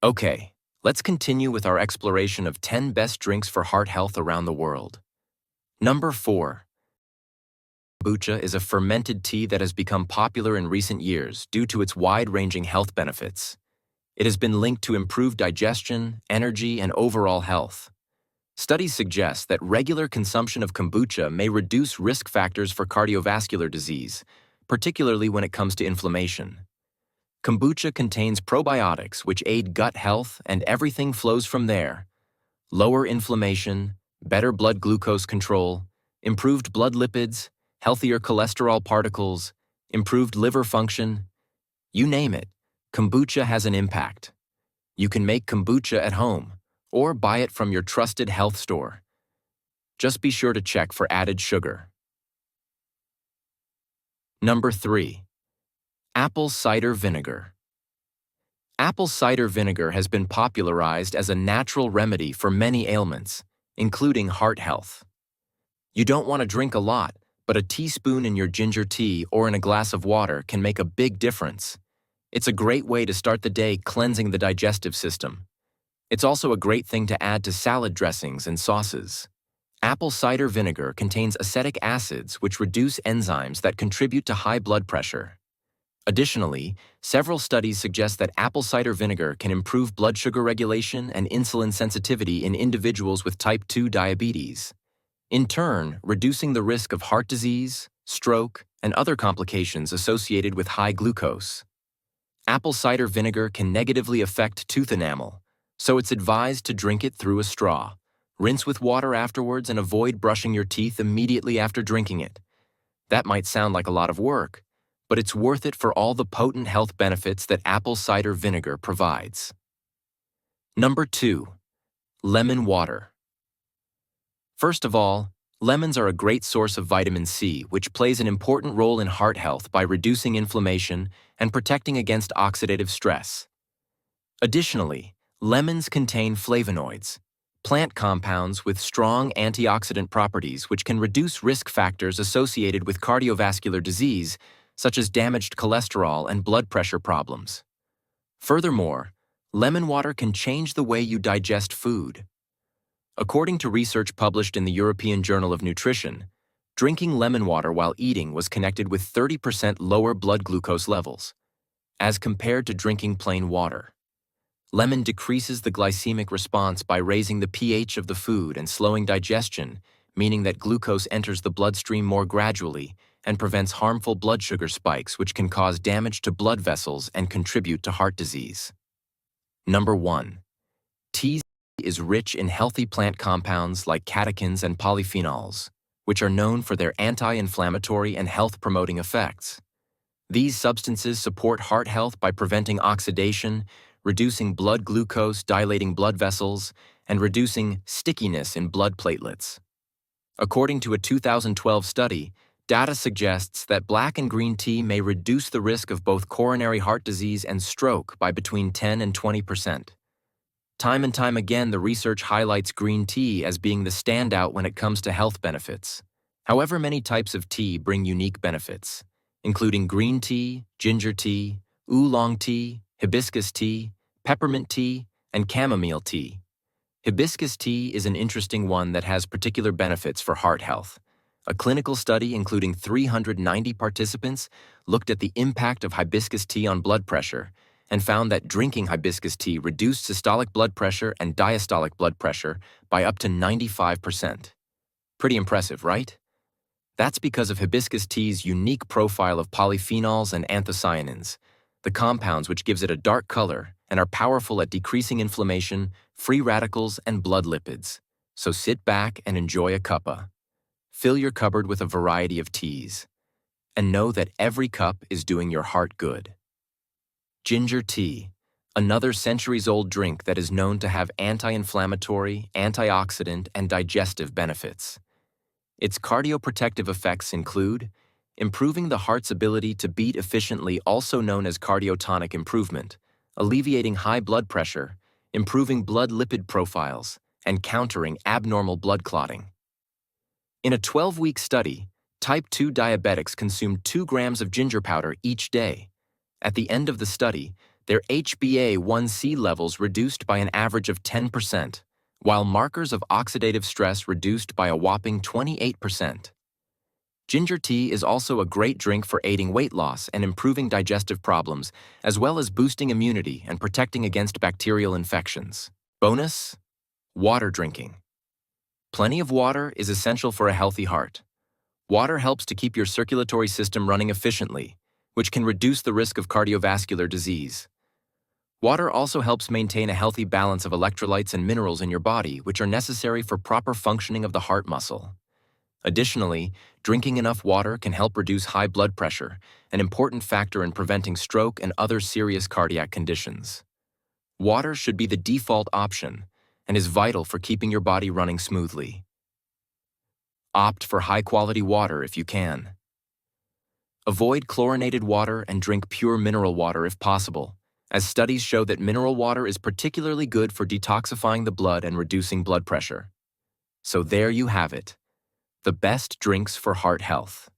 Okay, let's continue with our exploration of 10 best drinks for heart health around the world. Number 4. Kombucha is a fermented tea that has become popular in recent years due to its wide-ranging health benefits. It has been linked to improved digestion, energy, and overall health. Studies suggest that regular consumption of kombucha may reduce risk factors for cardiovascular disease, particularly when it comes to inflammation. Kombucha contains probiotics which aid gut health, and everything flows from there. Lower inflammation, better blood glucose control, improved blood lipids, healthier cholesterol particles, improved liver function. You name it, kombucha has an impact. You can make kombucha at home or buy it from your trusted health store. Just be sure to check for added sugar. Number 3. Apple cider vinegar. Apple cider vinegar has been popularized as a natural remedy for many ailments, including heart health. You don't want to drink a lot, but a teaspoon in your ginger tea or in a glass of water can make a big difference. It's a great way to start the day cleansing the digestive system. It's also a great thing to add to salad dressings and sauces. Apple cider vinegar contains acetic acids which reduce enzymes that contribute to high blood pressure. Additionally, several studies suggest that apple cider vinegar can improve blood sugar regulation and insulin sensitivity in individuals with type 2 diabetes, in turn reducing the risk of heart disease, stroke, and other complications associated with high glucose. Apple cider vinegar can negatively affect tooth enamel, so it's advised to drink it through a straw. Rinse with water afterwards and avoid brushing your teeth immediately after drinking it. That might sound like a lot of work, but it's worth it for all the potent health benefits that apple cider vinegar provides. Number 2. Lemon water. First of all, lemons are a great source of vitamin C, which plays an important role in heart health by reducing inflammation and protecting against oxidative stress. Additionally, lemons contain flavonoids, plant compounds with strong antioxidant properties which can reduce risk factors associated with cardiovascular disease, such as damaged cholesterol and blood pressure problems. Furthermore, lemon water can change the way you digest food. According to research published in the European Journal of Nutrition, drinking lemon water while eating was connected with 30% lower blood glucose levels, as compared to drinking plain water. Lemon decreases the glycemic response by raising the pH of the food and slowing digestion, meaning that glucose enters the bloodstream more gradually and prevents harmful blood sugar spikes which can cause damage to blood vessels and contribute to heart disease. Number 1. Tea is rich in healthy plant compounds like catechins and polyphenols, which are known for their anti-inflammatory and health-promoting effects. These substances support heart health by preventing oxidation, reducing blood glucose, dilating blood vessels, and reducing stickiness in blood platelets. According to a 2012 study, data suggests that black and green tea may reduce the risk of both coronary heart disease and stroke by between 10 and 20%. Time and time again, the research highlights green tea as being the standout when it comes to health benefits. However, many types of tea bring unique benefits, including green tea, ginger tea, oolong tea, hibiscus tea, peppermint tea, and chamomile tea. Hibiscus tea is an interesting one that has particular benefits for heart health. A clinical study including 390 participants looked at the impact of hibiscus tea on blood pressure and found that drinking hibiscus tea reduced systolic blood pressure and diastolic blood pressure by up to 95%. Pretty impressive, right? That's because of hibiscus tea's unique profile of polyphenols and anthocyanins, the compounds which gives it a dark color and are powerful at decreasing inflammation, free radicals, and blood lipids. So sit back and enjoy a cuppa. Fill your cupboard with a variety of teas, and know that every cup is doing your heart good. Ginger tea, another centuries-old drink that is known to have anti-inflammatory, antioxidant, and digestive benefits. Its cardioprotective effects include improving the heart's ability to beat efficiently, also known as cardiotonic improvement, alleviating high blood pressure, improving blood lipid profiles, and countering abnormal blood clotting. In a 12-week study, type 2 diabetics consumed 2 grams of ginger powder each day. At the end of the study, their HbA1c levels reduced by an average of 10%, while markers of oxidative stress reduced by a whopping 28%. Ginger tea is also a great drink for aiding weight loss and improving digestive problems, as well as boosting immunity and protecting against bacterial infections. Bonus: water drinking. Plenty of water is essential for a healthy heart. Water helps to keep your circulatory system running efficiently, which can reduce the risk of cardiovascular disease. Water also helps maintain a healthy balance of electrolytes and minerals in your body, which are necessary for proper functioning of the heart muscle. Additionally, drinking enough water can help reduce high blood pressure, an important factor in preventing stroke and other serious cardiac conditions. Water should be the default option and is vital for keeping your body running smoothly. Opt for high-quality water if you can. Avoid chlorinated water and drink pure mineral water if possible, as studies show that mineral water is particularly good for detoxifying the blood and reducing blood pressure. So there you have it. The best drinks for heart health.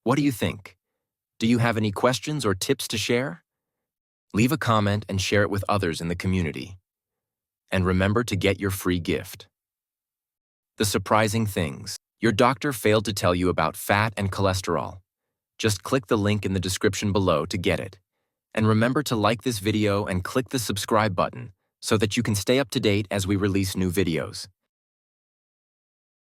What do you think? Do you have any questions or tips to share? Leave a comment and share it with others in the community. And remember to get your free gift. The surprising things. Your doctor failed to tell you about fat and cholesterol. Just click the link in the description below to get it. And remember to like this video and click the subscribe button so that you can stay up to date as we release new videos.